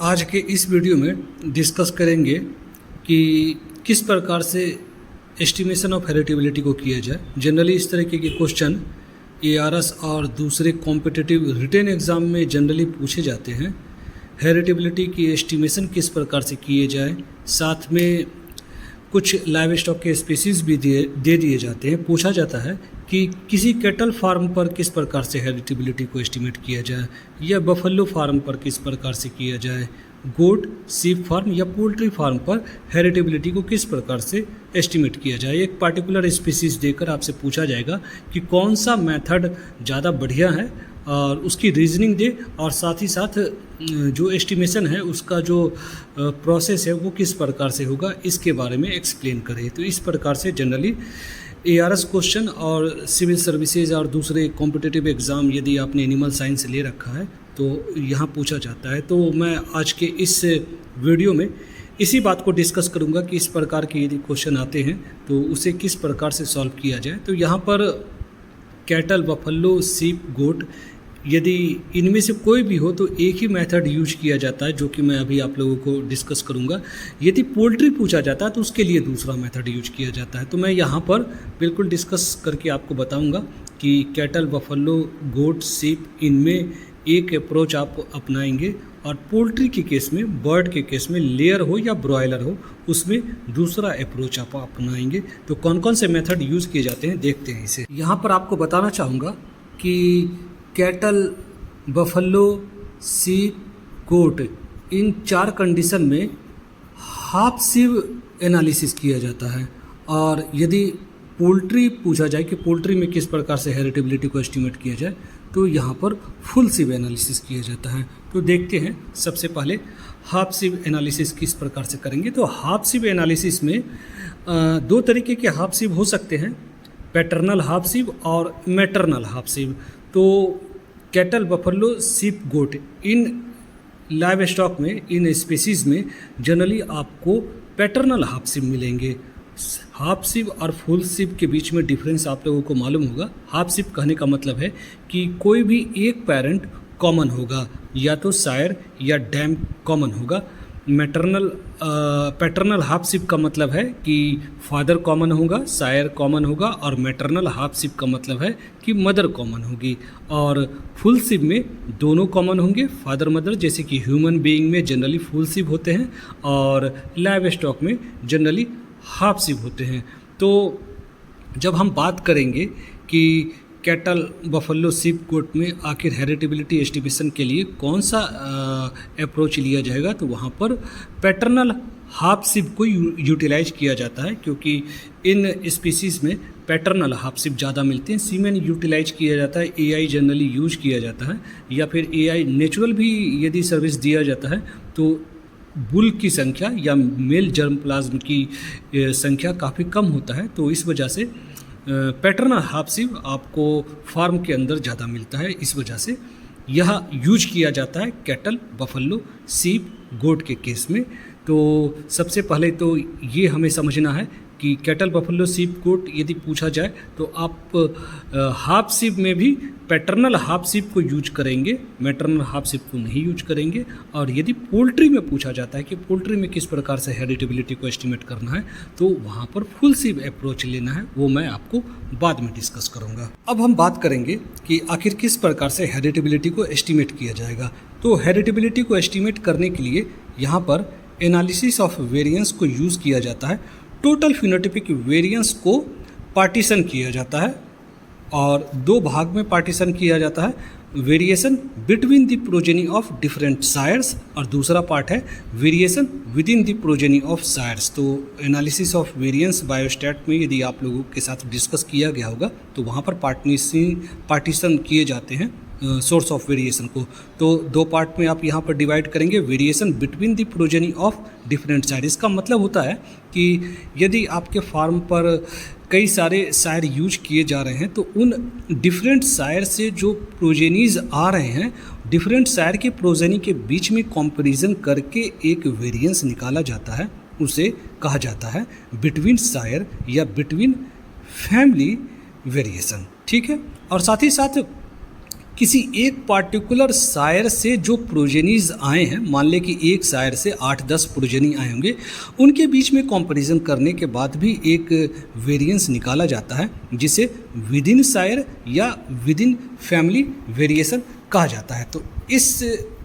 आज के इस वीडियो में डिस्कस करेंगे कि किस प्रकार से एस्टिमेशन ऑफ हेरिटेबिलिटी को किया जाए। जनरली इस तरीके के क्वेश्चन एआरएस और दूसरे कॉम्पिटिटिव रिटेन एग्ज़ाम में जनरली पूछे जाते हैं। हेरिटेबिलिटी की एस्टिमेशन किस प्रकार से किए जाए, साथ में कुछ लाइव स्टॉक के स्पीसीज़ भी दे दिए जाते हैं। पूछा जाता है कि किसी कैटल फार्म पर किस प्रकार से हेरिटेबिलिटी को एस्टिमेट किया जाए, या बफेलो फार्म पर किस प्रकार से किया जाए, गोट सीप फार्म या पोल्ट्री फार्म पर हेरिटेबिलिटी को किस प्रकार से एस्टिमेट किया जाए। एक पार्टिकुलर स्पीसीज़ देकर आपसे पूछा जाएगा कि कौन सा मेथड ज़्यादा बढ़िया है और उसकी रीजनिंग दे, और साथ ही साथ जो एस्टिमेशन है उसका जो प्रोसेस है वो किस प्रकार से होगा इसके बारे में एक्सप्लेन करें। तो इस प्रकार से जनरली एआरएस क्वेश्चन और सिविल सर्विसेज और दूसरे कॉम्पिटिटिव एग्ज़ाम यदि आपने एनिमल साइंस ले रखा है तो यहाँ पूछा जाता है। तो मैं आज के इस वीडियो में इसी बात को डिस्कस करूँगा कि इस प्रकार के यदि क्वेश्चन आते हैं तो उसे किस प्रकार से सॉल्व किया जाए। तो यहाँ पर कैटल, बफेलो, सीप, गोट, यदि इनमें से कोई भी हो तो एक ही मेथड यूज किया जाता है, जो कि मैं अभी आप लोगों को डिस्कस करूंगा। यदि पोल्ट्री पूछा जाता है तो उसके लिए दूसरा मेथड यूज किया जाता है। तो मैं यहाँ पर बिल्कुल डिस्कस करके आपको बताऊंगा कि कैटल, बफेलो, गोट, सीप, इनमें एक अप्रोच आप अपनाएंगे, और पोल्ट्री के केस में, बर्ड के केस में, लेयर हो या ब्रॉयलर हो, उसमें दूसरा अप्रोच आप अपनाएंगे। तो कौन कौन से मेथड यूज़ किए जाते हैं देखते हैं इसे। यहाँ पर आपको बताना चाहूँगा कि कैटल, बफेलो, सीप, गोट, इन चार कंडीशन में हाफ सिव एनालिसिस किया जाता है। और यदि पोल्ट्री पूछा जाए कि पोल्ट्री में किस प्रकार से हेरिटेबिलिटी को एस्टिमेट किया जाए तो यहाँ पर फुल सिव एनालिसिस किया जाता है। तो देखते हैं सबसे पहले हाफ सिव एनालिसिस किस प्रकार से करेंगे। तो हाफ सिव एनालिसिस में दो तरीके के हाफ सिव हो सकते हैं, पैटर्नल हाफ सिव और मैटरनल हाफ सिव। तो कैटल, बफेलो, सीप, गोट, इन लाइव स्टॉक में, इन स्पीसीज़ में जनरली आपको पैटर्नल हाफ सिव मिलेंगे। हाफ सिव और फुल सिव के बीच में डिफरेंस आप लोगों को मालूम होगा। हाफ सिव कहने का मतलब है कि कोई भी एक पेरेंट कॉमन होगा, या तो सायर या डैम कॉमन होगा। पैटर्नल हाफ सिव का मतलब है कि फादर कॉमन होगा, सायर कॉमन होगा, और मैटरनल हाफ सिव का मतलब है कि मदर कॉमन होगी। और फुल सिव में दोनों कॉमन होंगे, फादर मदर, जैसे कि ह्यूमन बीइंग में जनरली फुल सिव होते हैं और लाइव स्टॉक में जनरली हाफ सिव होते हैं। तो जब हम बात करेंगे कि कैटल, बफेलो, सीप, गोट में आखिर हेरिटेबिलिटी एस्टिमेशन के लिए कौन सा अप्रोच लिया जाएगा, तो वहाँ पर पैटर्नल हाफ सिव को यूटिलाइज किया जाता है, क्योंकि इन स्पीसीज़ में पैटर्नल हाफ सिव ज़्यादा मिलते हैं। सीमेन यूटिलाइज किया जाता है, एआई जनरली यूज किया जाता है, या फिर एआई नेचुरल भी यदि सर्विस दिया जाता है तो बुल की संख्या या मेल जर्म प्लाज्म की संख्या काफ़ी कम होता है। तो इस वजह से पैटर्नल हाफ सिव आपको फार्म के अंदर ज़्यादा मिलता है। इस वजह से यह यूज किया जाता है कैटल, बफेलो, सीप, गोट के केस में। तो सबसे पहले तो ये हमें समझना है कि कैटल, बफेलो, सीप, गोट यदि पूछा जाए तो आप हाफ सिव में भी पैटर्नल हाफ सिव को यूज करेंगे, मैटरनल हाफ सिव को नहीं यूज करेंगे। और यदि पोल्ट्री में पूछा जाता है कि पोल्ट्री में किस प्रकार से हेरिटेबिलिटी को एस्टिमेट करना है तो वहाँ पर फुल सिव अप्रोच लेना है, वो मैं आपको बाद में डिस्कस करूँगा। अब हम बात करेंगे कि आखिर किस प्रकार से हेरिटेबिलिटी को एस्टिमेट किया जाएगा। तो हेरिटेबिलिटी को एस्टिमेट करने के लिए यहाँ पर एनालिसिस ऑफ वेरिएंस को यूज़ किया जाता है। टोटल फिनोटाइपिक वेरिएंस को पार्टीशन किया जाता है और दो भाग में पार्टीशन किया जाता है। Variation between the progeny of different सायर्स, और दूसरा पार्ट है variation with in the progeny of सायर्स। तो एनालिसिस ऑफ वेरिएंस बायोस्टैट में यदि आप लोगों के साथ डिस्कस किया गया होगा तो वहाँ पर पार्टीशन किए जाते हैं सोर्स ऑफ वेरिएशन को। तो दो पार्ट में आप यहाँ पर डिवाइड करेंगे, variation between the progeny of different sire. इसका मतलब होता है कि यदि आपके फार्म पर कई सारे सायर यूज किए जा रहे हैं तो उन डिफरेंट सायर से जो प्रोजेनीज आ रहे हैं, डिफरेंट सायर के प्रोजेनी के बीच में कंपैरिजन करके एक वेरिएंस निकाला जाता है, उसे कहा जाता है बिटवीन सायर या बिटवीन फैमिली वेरिएशन। ठीक है। और साथ ही साथ किसी एक पार्टिकुलर सायर से जो प्रोजेनीज आए हैं, मान लें कि एक सायर से 8-10 प्रोजेनी आए होंगे, उनके बीच में कंपैरिजन करने के बाद भी एक वेरिएंस निकाला जाता है जिसे विद इन सायर या विद इन फैमिली वेरिएशन कहा जाता है। तो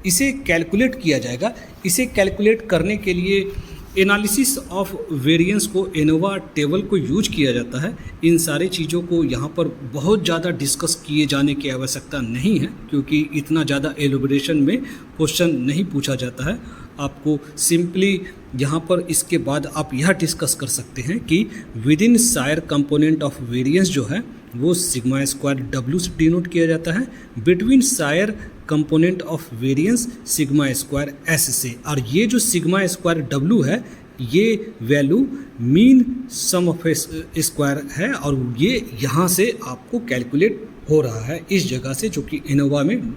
इसे कैलकुलेट किया जाएगा। इसे कैलकुलेट करने के लिए एनालिसिस ऑफ वेरिएंस को एनोवा टेबल को यूज किया जाता है। इन सारी चीज़ों को यहाँ पर बहुत ज़्यादा डिस्कस किए जाने की आवश्यकता नहीं है, क्योंकि इतना ज़्यादा एलोबरेशन में क्वेश्चन नहीं पूछा जाता है। आपको सिंपली यहाँ पर इसके बाद आप यह डिस्कस कर सकते हैं कि within sire component of variance जो है वो सिग्मा स्क्वायर डब्ल्यू से डिनोट किया जाता है, between sire component of variance sigma square S से। और ये जो सिग्मा स्क्वायर डब्ल्यू है ये value mean sum of square है, और ये यहाँ से आपको कैलकुलेट हो रहा है इस जगह से, जो कि एनोवा में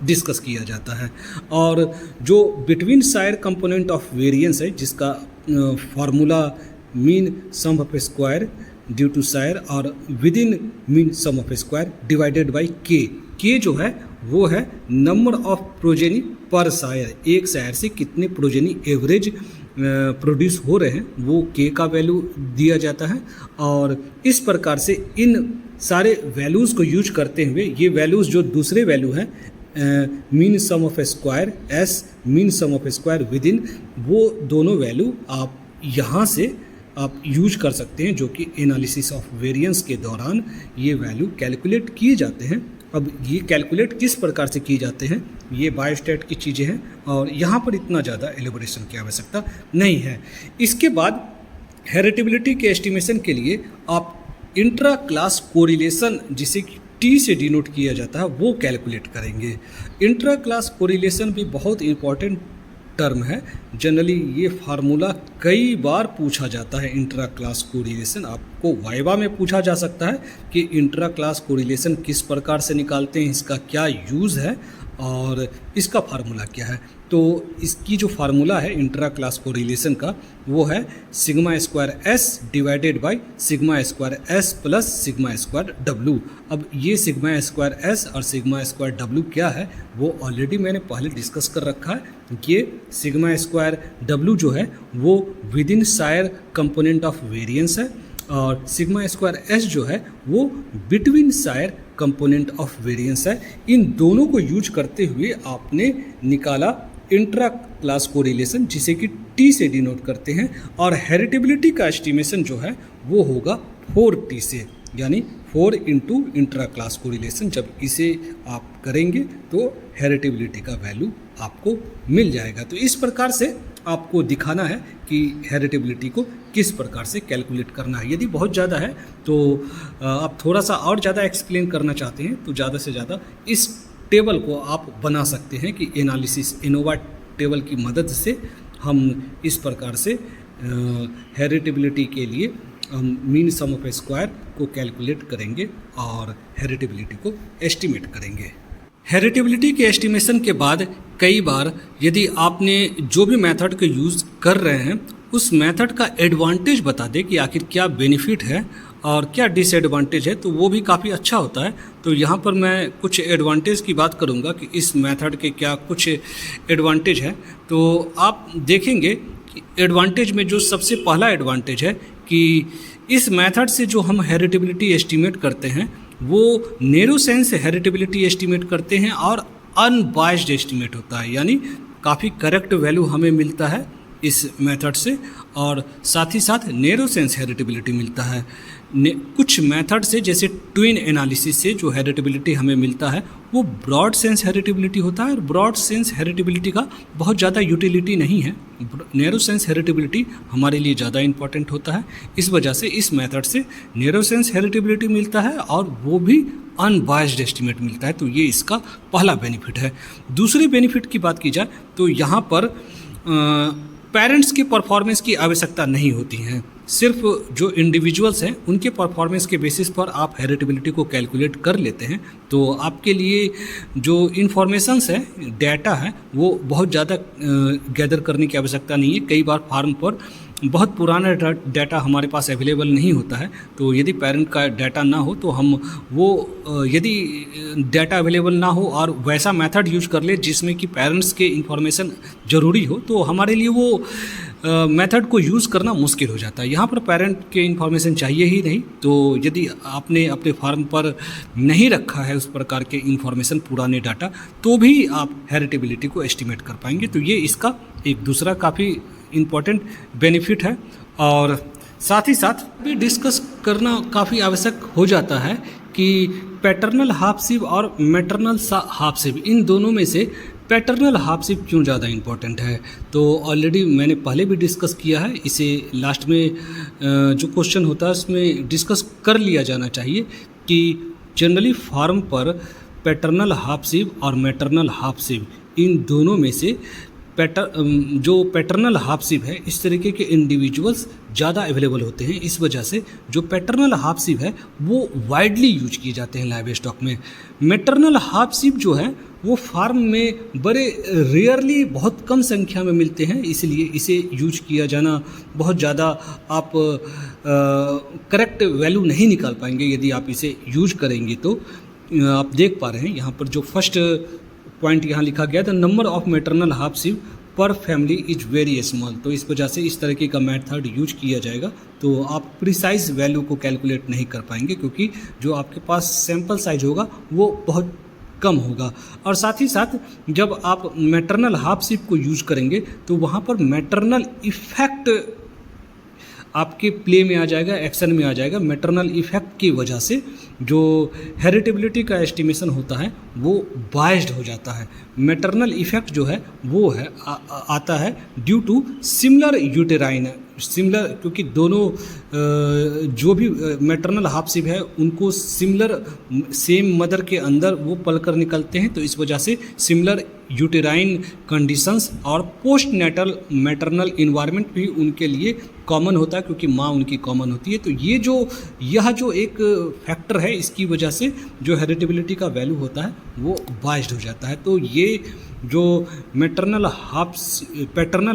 डिस्कस किया जाता है। और जो between sire component of variance है जिसका formula mean sum of square due to sire और within mean sum of square divided by K जो है वो है नंबर ऑफ प्रोजेनी पर सायर। एक सायर से कितने प्रोजेनी एवरेज प्रोड्यूस हो रहे हैं वो के का वैल्यू दिया जाता है। और इस प्रकार से इन सारे वैल्यूज़ को यूज करते हुए ये वैल्यूज़ जो दूसरे वैल्यू हैं mean sum of square S mean sum of square within, वो दोनों वैल्यू आप यहाँ से आप यूज कर सकते हैं, जो कि एनालिसिस ऑफ वेरिएंस के दौरान ये वैल्यू कैलकुलेट किए जाते हैं। अब ये कैलकुलेट किस प्रकार से किए जाते हैं ये बायोस्टैट की चीज़ें हैं और यहाँ पर इतना ज़्यादा एलिबोरेशन की आवश्यकता नहीं है। इसके बाद हेरिटेबिलिटी के एस्टिमेशन के लिए आप इंट्रा क्लास कोरिलेशन, जिसे टी से डिनोट किया जाता है, वो कैलकुलेट करेंगे। इंट्रा क्लास कोरिलेशन भी बहुत इंपॉर्टेंट टर्म है। जनरली ये फार्मूला कई बार पूछा जाता है। इंट्रा क्लास कोरिलेशन आपको वाइवा में पूछा जा सकता है कि इंट्रा क्लास कोरिलेशन किस प्रकार से निकालते हैं, इसका क्या यूज़ है और इसका फार्मूला क्या है। तो इसकी जो फार्मूला है इंट्रा क्लास कोरिलेशन का वो है sigma square S divided by sigma square S plus sigma square W. अब ये सिग्मा स्क्वायर एस और सिग्मा स्क्वायर डब्ल्यू क्या है वो ऑलरेडी मैंने पहले डिस्कस कर रखा है। ये सिग्मा स्क्वायर डब्ल्यू जो है वो within sire component of variance है और सिग्मा स्क्वायर एस जो है वो between sire component of variance है। इन दोनों को यूज करते हुए आपने निकाला इंट्रा क्लास कोरिलेशन, जिसे कि टी से डिनोट करते हैं, और हेरिटेबिलिटी का एस्टिमेशन जो है वो होगा 4T से, यानी 4 इंटू इंट्रा क्लास कोरिलेशन। जब इसे आप करेंगे तो हेरिटेबिलिटी का वैल्यू आपको मिल जाएगा। तो इस प्रकार से आपको दिखाना है कि हेरिटेबिलिटी को किस प्रकार से कैलकुलेट करना है। यदि बहुत ज़्यादा है तो आप थोड़ा सा और ज़्यादा एक्सप्लेन करना चाहते हैं तो ज़्यादा से ज़्यादा इस टेबल को आप बना सकते हैं कि एनालिसिस एनोवा टेबल की मदद से हम इस प्रकार से हेरिटेबिलिटी के लिए हम मीन सम ऑफ स्क्वायर को कैलकुलेट करेंगे और हेरिटेबिलिटी को एस्टिमेट करेंगे। हेरिटेबिलिटी के एस्टिमेशन के बाद कई बार यदि आपने जो भी मेथड का यूज़ कर रहे हैं उस मेथड का एडवांटेज बता दें कि आखिर क्या बेनिफिट है और क्या डिसएडवांटेज है, तो वो भी काफ़ी अच्छा होता है। तो यहाँ पर मैं कुछ एडवांटेज की बात करूँगा कि इस मेथड के क्या कुछ एडवांटेज है। तो आप देखेंगे कि एडवांटेज में जो सबसे पहला एडवांटेज है कि इस मेथड से जो हम हेरिटेबिलिटी एस्टिमेट करते हैं वो नैरो सेंस हेरिटेबिलिटी एस्टिमेट करते हैं और अनबायस्ड एस्टिमेट होता है, यानी काफ़ी करेक्ट वैल्यू हमें मिलता है इस मेथड से, और साथ ही साथ नैरो सेंस हेरिटेबिलिटी मिलता है। कुछ मेथड से जैसे ट्विन एनालिसिस से जो हेरिटेबिलिटी हमें मिलता है वो ब्रॉड सेंस हेरिटेबिलिटी होता है, और ब्रॉड सेंस हेरिटेबिलिटी का बहुत ज़्यादा यूटिलिटी नहीं है। नैरो सेंस हेरिटेबिलिटी हमारे लिए ज़्यादा इंपॉर्टेंट होता है। इस वजह से इस मेथड से नैरो सेंस हेरिटेबिलिटी मिलता है और वो भी अनबायस्ड एस्टिमेट मिलता है। तो ये इसका पहला बेनिफिट है। दूसरे बेनिफिट की बात की जाए तो यहाँ पर पेरेंट्स के परफॉर्मेंस की आवश्यकता नहीं होती है। सिर्फ जो इंडिविजुअल्स हैं उनके परफॉर्मेंस के बेसिस पर आप हेरिटेबिलिटी को कैलकुलेट कर लेते हैं। तो आपके लिए जो इन्फॉर्मेशंस है, डाटा है, वो बहुत ज़्यादा गैदर करने की आवश्यकता नहीं है। कई बार फार्म पर बहुत पुराना डाटा हमारे पास अवेलेबल नहीं होता है, तो यदि पेरेंट का डाटा ना हो तो हम वो यदि डाटा अवेलेबल ना हो और वैसा मेथड यूज कर ले जिसमें कि पेरेंट्स के इंफॉर्मेशन ज़रूरी हो, तो हमारे लिए वो मेथड को यूज़ करना मुश्किल हो जाता है। यहाँ पर पेरेंट के इंफॉर्मेशन चाहिए ही नहीं, तो यदि आपने अपने फार्म पर नहीं रखा है उस प्रकार के इंफॉर्मेशन पुराने डाटा, तो भी आप हेरिटेबिलिटी को एस्टिमेट कर पाएंगे। तो ये इसका एक दूसरा काफ़ी इम्पॉर्टेंट बेनिफिट है। और साथ ही साथ भी डिस्कस करना काफ़ी आवश्यक हो जाता है कि पैटर्नल हाफ सिब और मैटरनल हाफ सिब, इन दोनों में से पैटर्नल हाफ सिब क्यों ज़्यादा इम्पॉर्टेंट है। तो ऑलरेडी मैंने पहले भी डिस्कस किया है, इसे लास्ट में जो क्वेश्चन होता है उसमें डिस्कस कर लिया जाना चाहिए कि जनरली फार्म पर पैटर्नल हाफ सिब और मैटरनल हाफ सिब, इन दोनों में से जो पैटर्नल हाफ सिब है, इस तरीके के इंडिविजुअल्स ज़्यादा अवेलेबल होते हैं। इस वजह से जो पैटर्नल हाफ सिब है वो वाइडली यूज किए जाते हैं लाइव स्टॉक में। मैटरनल हाफ सिब जो है वो फार्म में बड़े रेयरली, बहुत कम संख्या में मिलते हैं, इसलिए इसे यूज किया जाना बहुत ज़्यादा आप करेक्ट वैल्यू नहीं निकाल पाएंगे यदि आप इसे यूज करेंगे। तो आप देख पा रहे हैं यहाँ पर जो फर्स्ट पॉइंट यहाँ लिखा गया था, नंबर ऑफ मैटरनल हाफ सिब पर फैमिली इज वेरी स्मॉल। तो इस वजह से इस तरीके का मेथड यूज किया जाएगा, तो आप प्रिसाइज वैल्यू को कैलकुलेट नहीं कर पाएंगे क्योंकि जो आपके पास सैंपल साइज होगा वो बहुत कम होगा। और साथ ही साथ जब आप मैटरनल हाफ सिब को यूज करेंगे तो वहाँ पर मैटरनल इफेक्ट आपके प्ले में आ जाएगा, एक्शन में आ जाएगा। मैटरनल इफेक्ट की वजह से जो हेरिटेबिलिटी का एस्टिमेशन होता है वो बायस्ड हो जाता है। मैटरनल इफेक्ट जो है वो है आता है due to similar uterine, similar, क्योंकि दोनों जो भी मैटरनल हाफ सिब है उनको सिमिलर सेम मदर के अंदर वो पलकर निकलते हैं, तो इस वजह से सिमिलर यूटेराइन कंडीशंस और पोस्ट नेटल मैटरनल इन्वायरमेंट भी उनके लिए कॉमन होता है क्योंकि माँ उनकी कॉमन होती है। तो यह जो एक फैक्टर है, इसकी वजह से जो हेरिटेबिलिटी का वैल्यू होता है वो बायस्ड हो जाता है। तो ये जो पैटर्नल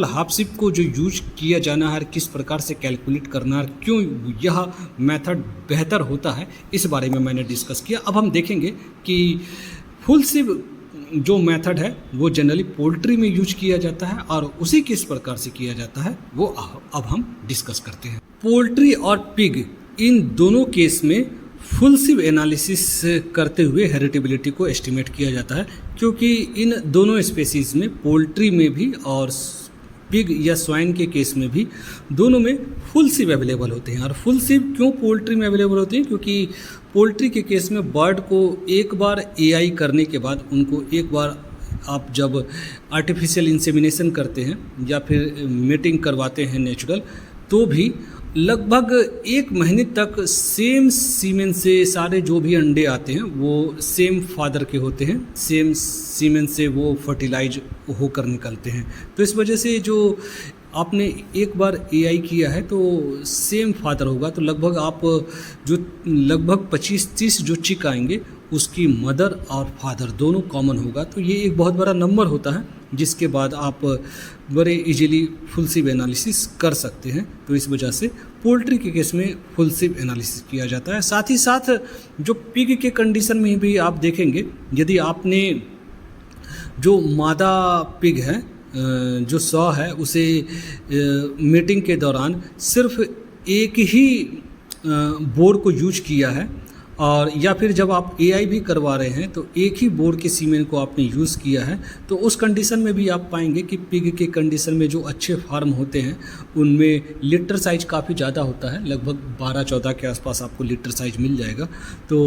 हाफ सिब को जो यूज किया जाना है, किस प्रकार से कैलकुलेट करना है, क्यों यह मेथड बेहतर होता है, इस बारे में मैंने डिस्कस किया। अब हम देखेंगे कि फुल सिब जो मेथड है वो जनरली पोल्ट्री में यूज किया जाता है और उसी किस प्रकार से किया जाता है वो अब हम डिस्कस करते हैं। पोल्ट्री और पिग, इन दोनों केस में फुल सिब एनालिसिस करते हुए हेरिटेबिलिटी को एस्टिमेट किया जाता है, क्योंकि इन दोनों स्पेसीज़ में, पोल्ट्री में भी और पिग या स्वाइन के केस में भी, दोनों में फुल सिब अवेलेबल होते हैं। और फुल सिब क्यों पोल्ट्री में अवेलेबल होते हैं, क्योंकि पोल्ट्री के केस में बर्ड को एक बार एआई करने के बाद, उनको एक बार आप जब आर्टिफिशियल इंसेमिनेशन करते हैं या फिर मेटिंग करवाते हैं नेचुरल, तो भी लगभग 1 महीने तक सेम सीमेन से सारे जो भी अंडे आते हैं वो सेम फादर के होते हैं, सेम सीमेन से वो फर्टिलाइज होकर निकलते हैं। तो इस वजह से जो आपने एक बार एआई किया है तो सेम फादर होगा, तो लगभग आप जो लगभग 25-30 जो चिक आएंगे उसकी मदर और फादर दोनों कॉमन होगा। तो ये एक बहुत बड़ा नंबर होता है जिसके बाद आप बड़े इजीली फुल सिब एनालिसिस कर सकते हैं। तो इस वजह से पोल्ट्री के केस में फुल सिब एनालिसिस किया जाता है। साथ ही साथ जो पिग के कंडीशन में भी आप देखेंगे, यदि आपने जो मादा पिग है, जो सॉ है, उसे मीटिंग के दौरान सिर्फ एक ही बोर को यूज किया है, और या फिर जब आप एआई भी करवा रहे हैं तो एक ही बोर्ड के सीमेन को आपने यूज़ किया है, तो उस कंडीशन में भी आप पाएंगे कि पिग के कंडीशन में जो अच्छे फार्म होते हैं उनमें लिटर साइज काफ़ी ज़्यादा होता है, लगभग 12-14 के आसपास आपको लिटर साइज मिल जाएगा। तो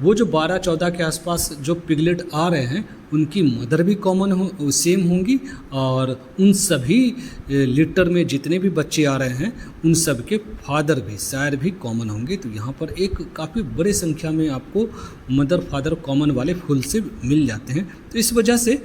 वो जो 12-14 के आसपास जो पिगलेट आ रहे हैं उनकी मदर भी कॉमन सेम होंगी, और उन सभी लिटर में जितने भी बच्चे आ रहे हैं उन सब के फादर भी शायद भी कॉमन होंगे। तो यहाँ पर एक काफ़ी बड़ी संख्या में आपको मदर फादर कॉमन वाले फुल सिब मिल जाते हैं। तो इस वजह से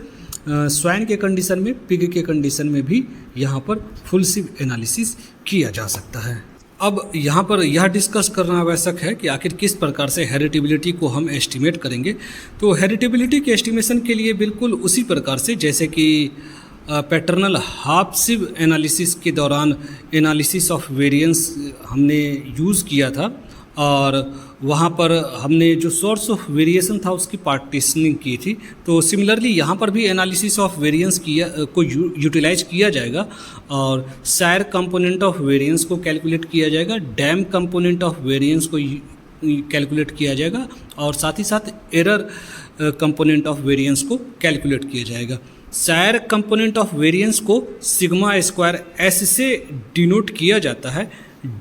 स्वाइन के कंडीशन में, पिग के कंडीशन में भी यहाँ पर फुल सिब एनालिसिस किया जा सकता है। अब यहाँ पर यह डिस्कस करना आवश्यक है कि आखिर किस प्रकार से हेरिटेबिलिटी को हम एस्टिमेट करेंगे। तो हेरिटेबिलिटी के एस्टिमेशन के लिए बिल्कुल उसी प्रकार से जैसे कि पैटर्नल हाफ सिव एनालिसिस के दौरान एनालिसिस ऑफ वेरिएंस हमने यूज़ किया था और वहाँ पर हमने जो सोर्स ऑफ वेरिएशन था उसकी पार्टीशनिंग की थी। तो सिमिलरली यहाँ पर भी एनालिसिस ऑफ वेरिएंस को यूटिलाइज किया जाएगा और सायर कंपोनेंट ऑफ वेरिएंस को कैलकुलेट किया जाएगा, डैम कंपोनेंट ऑफ वेरिएंस को कैलकुलेट किया जाएगा और साथ ही साथ एरर कंपोनेंट ऑफ वेरिएंस को कैलकुलेट किया जाएगा। सायर कंपोनेंट ऑफ वेरिएंस को सिग्मा स्क्वायर एस से डिनोट किया जाता है,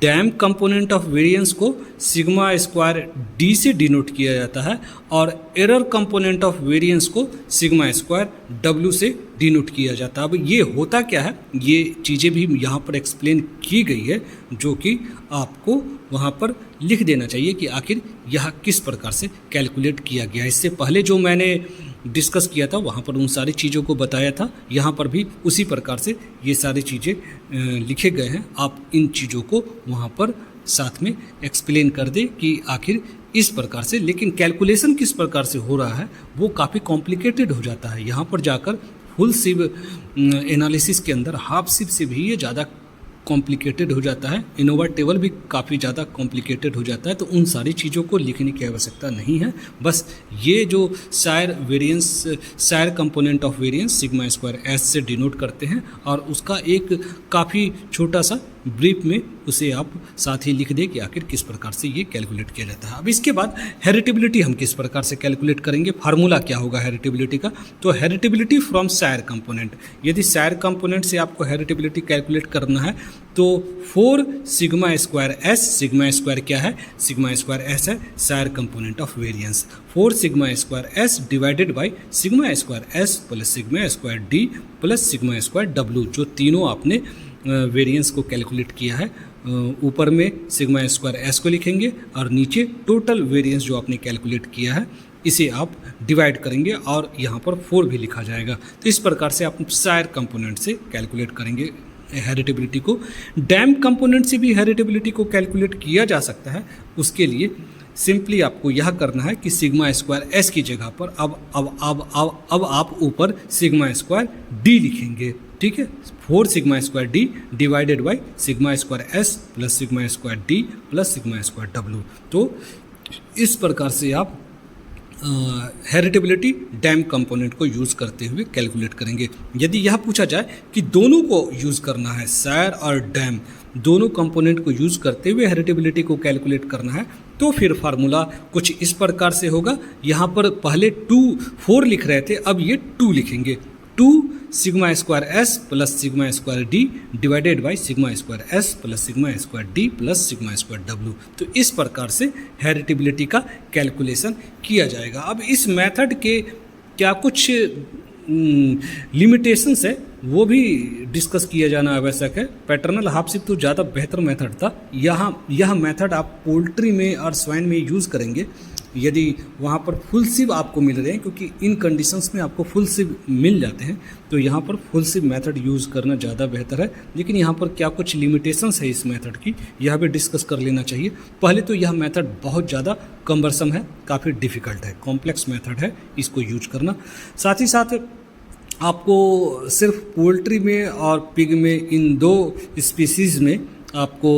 डैम कंपोनेंट ऑफ वेरिएंस को सिग्मा स्क्वायर डी से डिनोट किया जाता है और एरर कंपोनेंट ऑफ वेरिएंस को सिग्मा स्क्वायर डब्ल्यू से डिनोट किया जाता है। अब ये होता क्या है, ये चीज़ें भी यहाँ पर एक्सप्लेन की गई है जो कि आपको वहाँ पर लिख देना चाहिए कि आखिर यह किस प्रकार से कैलकुलेट किया गया। इससे पहले जो मैंने डिस्कस किया था वहाँ पर उन सारी चीज़ों को बताया था, यहाँ पर भी उसी प्रकार से ये सारी चीज़ें लिखे गए हैं। आप इन चीज़ों को वहाँ पर साथ में एक्सप्लेन कर दें कि आखिर इस प्रकार से, लेकिन कैलकुलेशन किस प्रकार से हो रहा है वो काफ़ी कॉम्प्लिकेटेड हो जाता है। यहाँ पर जाकर फुल सिव एनालिसिस के अंदर हाफ सिव से भी ये ज़्यादा कॉम्प्लिकेटेड हो जाता है, इनोवा टेबल भी काफ़ी ज़्यादा कॉम्प्लिकेटेड हो जाता है। तो उन सारी चीज़ों को लिखने की आवश्यकता नहीं है, बस ये जो sire component of variance sigma square S से डिनोट करते हैं और उसका एक काफ़ी छोटा सा ब्रीफ में उसे आप साथ ही लिख दें कि आखिर किस प्रकार से ये कैलकुलेट किया जाता है। अब इसके बाद हेरिटेबिलिटी हम किस प्रकार से कैलकुलेट करेंगे, फार्मूला क्या होगा हेरिटेबिलिटी का। तो हेरिटेबिलिटी फ्रॉम सायर कंपोनेंट, यदि सायर कंपोनेंट से आपको हेरिटेबिलिटी कैलकुलेट करना है तो 4 sigma square S, sigma square क्या है, सिग्मा स्क्वायर एस है sire component of variance, 4 sigma square S divided by sigma square S plus sigma square D plus sigma square W, जो तीनों आपने वेरिएंस को कैलकुलेट किया है। ऊपर में सिग्मा स्क्वायर एस को लिखेंगे और नीचे टोटल वेरिएंस जो आपने कैलकुलेट किया है इसे आप डिवाइड करेंगे और यहाँ पर 4 भी लिखा जाएगा। तो इस प्रकार से आप सायर कंपोनेंट से कैलकुलेट करेंगे हेरिटेबिलिटी को। डैम कंपोनेंट से भी हेरिटेबिलिटी को कैलकुलेट किया जा सकता है। उसके लिए सिंपली आपको यह करना है कि सिग्मा स्क्वायर एस की जगह पर अब आप ऊपर सिग्मा स्क्वायर डी लिखेंगे, ठीक है। 4 sigma square D divided by sigma square S plus sigma square D plus sigma square W. तो इस प्रकार से आप हेरिटेबिलिटी डैम कंपोनेंट को यूज़ करते हुए कैलकुलेट करेंगे। यदि यह पूछा जाए कि दोनों को यूज़ करना है, सायर और डैम दोनों कंपोनेंट को यूज़ करते हुए हेरिटेबिलिटी को कैलकुलेट करना है, तो फिर फार्मूला कुछ इस प्रकार से होगा। यहाँ पर पहले 4 लिख रहे थे, अब ये 2 लिखेंगे। 2 sigma square S plus sigma square D divided by sigma square S plus sigma square D plus sigma square W. तो इस प्रकार से हेरिटेबिलिटी का कैलकुलेशन किया जाएगा। अब इस मेथड के क्या कुछ लिमिटेशंस है वो भी डिस्कस किया जाना आवश्यक है। पैटर्नल हाफ सिव तो ज़्यादा बेहतर मेथड था। यह मेथड आप पोल्ट्री में और स्वाइन में यूज़ करेंगे यदि वहाँ पर फुल सिव आपको मिल रहे हैं, क्योंकि इन कंडीशंस में आपको फुल सिव मिल जाते हैं तो यहाँ पर फुल सिव मेथड यूज़ करना ज़्यादा बेहतर है। लेकिन यहाँ पर क्या कुछ लिमिटेशंस है इस मेथड की, यह भी डिस्कस कर लेना चाहिए। पहले तो यह मेथड बहुत ज़्यादा कम्बरसम है, काफ़ी डिफ़िकल्ट है, कॉम्प्लेक्स मेथड है इसको यूज करना। साथ ही साथ आपको सिर्फ पोल्ट्री में और पिग में, इन 2 स्पीसीज़ में आपको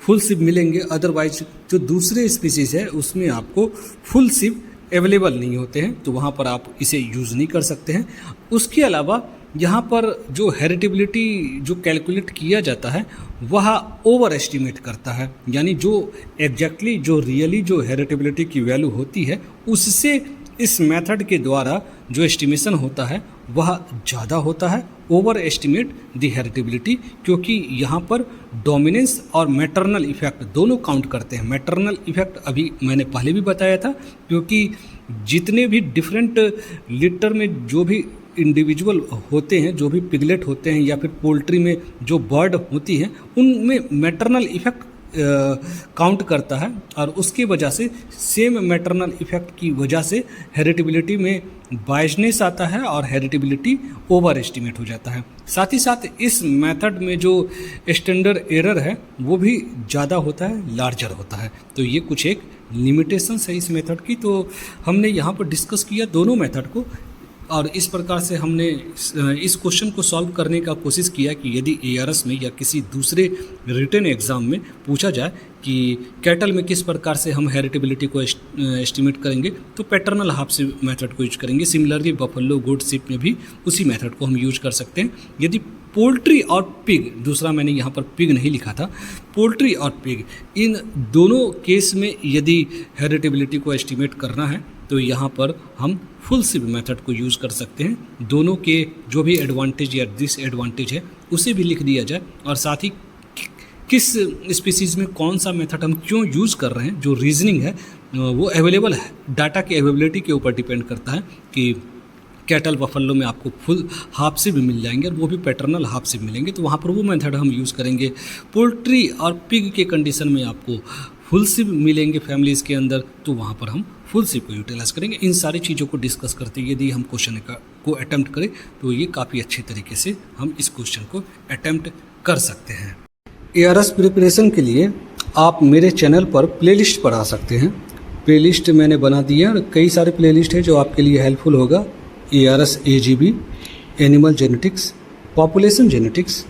फुल सिव मिलेंगे, अदरवाइज जो दूसरे स्पीसीज़ है उसमें आपको फुल सिव अवेलेबल नहीं होते हैं, तो वहाँ पर आप इसे यूज़ नहीं कर सकते हैं। उसके अलावा यहाँ पर जो हेरिटेबिलिटी जो कैलकुलेट किया जाता है वह ओवर एस्टिमेट करता है, यानी जो एग्जैक्टली जो रियली जो हेरिटेबिलिटी की वैल्यू होती है उससे इस मेथड के द्वारा जो एस्टिमेशन होता है वह ज़्यादा होता है। ओवर एस्टिमेट द हेरिटेबिलिटी, क्योंकि यहाँ पर डोमिनेंस और मैटरनल इफेक्ट दोनों काउंट करते हैं। मैटरनल इफेक्ट अभी मैंने पहले भी बताया था, क्योंकि जितने भी डिफरेंट लिटर में जो भी इंडिविजुअल होते हैं, जो भी पिगलेट होते हैं या फिर पोल्ट्री में जो बर्ड होती हैं, उनमें मैटरनल इफेक्ट काउंट करता है और उसकी वजह से सेम मैटरनल इफेक्ट की वजह से हेरिटेबिलिटी में बायसनेस आता है और हेरिटेबिलिटी ओवर एस्टिमेट हो जाता है। साथ ही साथ इस मेथड में जो स्टैंडर्ड एरर है वो भी ज़्यादा होता है, लार्जर होता है। तो ये कुछ एक लिमिटेशंस है इस मेथड की। तो हमने यहाँ पर डिस्कस किया दोनों मेथड को, और इस प्रकार से हमने इस क्वेश्चन को सॉल्व करने का कोशिश किया कि यदि ARS में या किसी दूसरे रिटन एग्ज़ाम में पूछा जाए कि कैटल में किस प्रकार से हम हेरिटेबिलिटी को एस्टिमेट करेंगे, तो पैटर्नल हाफ सिप मेथड को यूज करेंगे। सिमिलरली बफेलो गोट शिप में भी उसी मेथड को हम यूज कर सकते हैं। यदि पोल्ट्री और पिग, दूसरा मैंने यहाँ पर पिग नहीं लिखा था, पोल्ट्री और पिग, इन दोनों केस में यदि हेरिटेबिलिटी को एस्टिमेट करना है तो यहाँ पर हम फुल सिप मेथड को यूज़ कर सकते हैं। दोनों के जो भी एडवांटेज या डिसएडवांटेज है उसे भी लिख दिया जाए, और साथ ही किस स्पीसीज़ में कौन सा मेथड हम क्यों यूज़ कर रहे हैं, जो रीजनिंग है वो अवेलेबल है, डाटा की अवेलेबिलिटी के ऊपर डिपेंड करता है कि कैटल बफेलो में आपको फुल हाफ सिप भी मिल जाएंगे और वो भी पैटर्नल हाफ सिप मिलेंगे, तो वहाँ पर वो मेथड हम यूज़ करेंगे। पोल्ट्री और पिग के कंडीशन में आपको फुल सिप मिलेंगे फैमिलीज़ के अंदर, तो वहाँ पर हम फुल सिप को यूटिलाइज करेंगे। इन सारी चीज़ों को डिस्कस करते यदि हम क्वेश्चन को अटैम्प्ट करें तो ये काफ़ी अच्छे तरीके से हम इस क्वेश्चन को अटैम्प्ट कर सकते हैं। ARS प्रिपरेशन के लिए आप मेरे चैनल पर प्लेलिस्ट पढ़ा सकते हैं। प्लेलिस्ट मैंने बना दी है और कई सारे प्लेलिस्ट है जो आपके लिए हेल्पफुल होगा। ARS AGB, animal genetics, population genetics,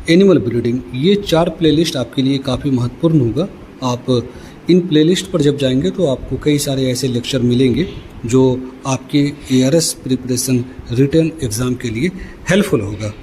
animal breeding, ये 4 प्लेलिस्ट आपके लिए काफ़ी महत्वपूर्ण होगा। आप इन प्लेलिस्ट पर जब जाएंगे तो आपको कई सारे ऐसे लेक्चर मिलेंगे जो आपके ARS प्रिपरेशन रिटन एग्ज़ाम के लिए हेल्पफुल होगा।